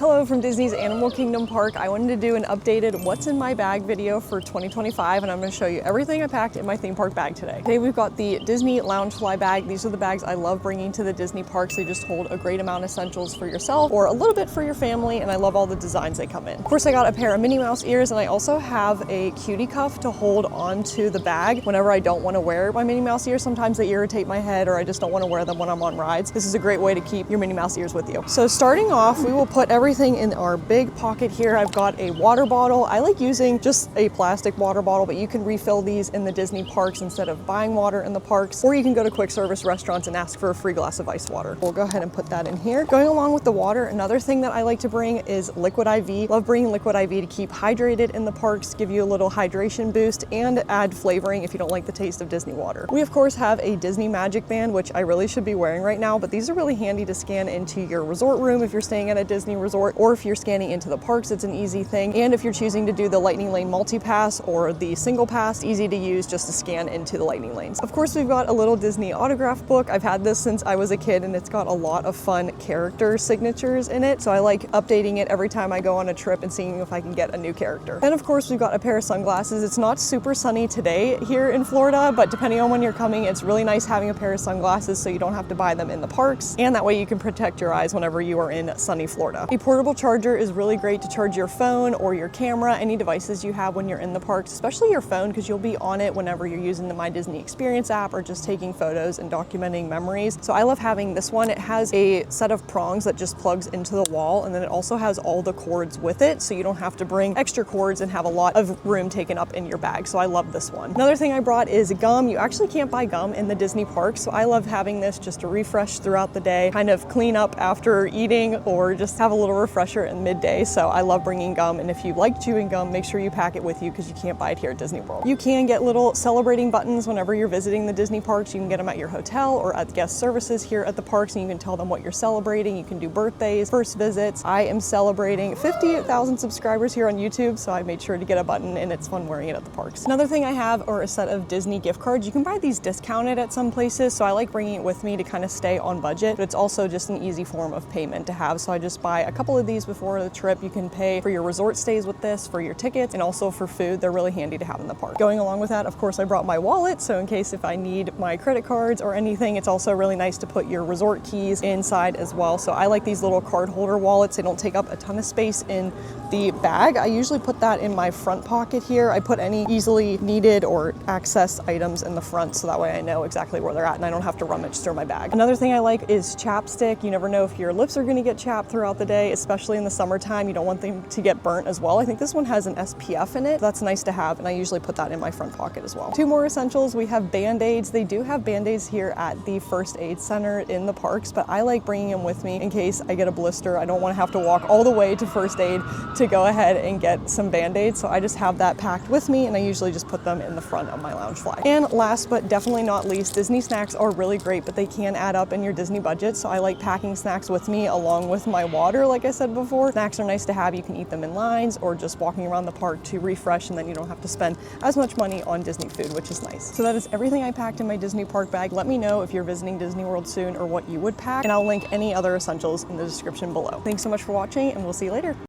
Hello from Disney's Animal Kingdom Park. I wanted to do an updated what's in my bag video for 2025, and I'm going to show you everything I packed in my theme park bag today. Today we've got the Disney Loungefly bag. These are the bags I love bringing to the Disney parks. They just hold a great amount of essentials for yourself or a little bit for your family, and I love all the designs they come in. Of course, I got a pair of Minnie Mouse ears, and I also have a Cutie cuff to hold onto the bag whenever I don't want to wear my Minnie Mouse ears. Sometimes they irritate my head or I just don't want to wear them when I'm on rides. This is a great way to keep your Minnie Mouse ears with you. So starting off, we will put everything in our big pocket here. I've got a water bottle. I like using just a plastic water bottle, but you can refill these in the Disney parks instead of buying water in the parks, or you can go to quick service restaurants and ask for a free glass of ice water. We'll go ahead and put that in here. Going along with the water, another thing that I like to bring is Liquid I.V. Love bringing Liquid I.V. to keep hydrated in the parks, give you a little hydration boost, and add flavoring if you don't like the taste of Disney water. We of course have a Disney MagicBand, which I really should be wearing right now, but these are really handy to scan into your resort room if you're staying at a Disney resort, or if you're scanning into the parks, it's an easy thing. And if you're choosing to do the Lightning Lane multi-pass or the single pass, easy to use just to scan into the Lightning Lanes. Of course, we've got a little Disney autograph book. I've had this since I was a kid, and it's got a lot of fun character signatures in it, so I like updating it every time I go on a trip and seeing if I can get a new character. Then of course, we've got a pair of sunglasses. It's not super sunny today here in Florida, but depending on when you're coming, it's really nice having a pair of sunglasses so you don't have to buy them in the parks, and that way you can protect your eyes whenever you are in sunny Florida. A portable charger is really great to charge your phone or your camera, any devices you have when you're in the parks, especially your phone, because you'll be on it whenever you're using the My Disney Experience app or just taking photos and documenting memories. So I love having this one. It has a set of prongs that just plugs into the wall, and then it also has all the cords with it, so you don't have to bring extra cords and have a lot of room taken up in your bag. So I love this one. Another thing I brought is gum. You actually can't buy gum in the Disney parks, so I love having this just to refresh throughout the day, kind of clean up after eating or just have a little refresher in midday. So I love bringing gum, and if you like chewing gum, make sure you pack it with you because you can't buy it here at Disney World. You can get little celebrating buttons whenever you're visiting the Disney parks. You can get them at your hotel or at guest services here at the parks, and you can tell them what you're celebrating. You can do birthdays, first visits. I am celebrating 50,000 subscribers here on YouTube, so I made sure to get a button, and it's fun wearing it at the parks. Another thing I have are a set of Disney gift cards. You can buy these discounted at some places, so I like bringing it with me to kind of stay on budget, but it's also just an easy form of payment to have. So I just buy a couple of these before the trip. You can pay for your resort stays with this, for your tickets, and also for food. They're really handy to have in the park. Going along with that, of course, I brought my wallet, so in case if I need my credit cards or anything, it's also really nice to put your resort keys inside as well. So I like these little card holder wallets. They don't take up a ton of space in the bag. I usually put that in my front pocket here. I put any easily needed or accessed items in the front, so that way I know exactly where they're at and I don't have to rummage through my bag. Another thing I like is chapstick. You never know if your lips are going to get chapped throughout the day, especially in the summertime. You don't want them to get burnt as well. I think this one has an SPF in it. That's nice to have, and I usually put that in my front pocket as well. Two more essentials. We have Bandaids. They do have Bandaids here at the First Aid Center in the parks, but I like bringing them with me in case I get a blister. I don't want to have to walk all the way to First Aid to go ahead and get some Band-Aids, so I just have that packed with me, and I usually just put them in the front of my Loungefly. And last but definitely not least, Disney snacks are really great, but they can add up in your Disney budget, so I like packing snacks with me along with my water. Like I said before, snacks are nice to have. You can eat them in lines or just walking around the park to refresh, and then you don't have to spend as much money on Disney food, which is nice. So that is everything I packed in my Disney park bag. Let me know if you're visiting Disney World soon or what you would pack, and I'll link any other essentials in the description below. Thanks so much for watching, and we'll see you later.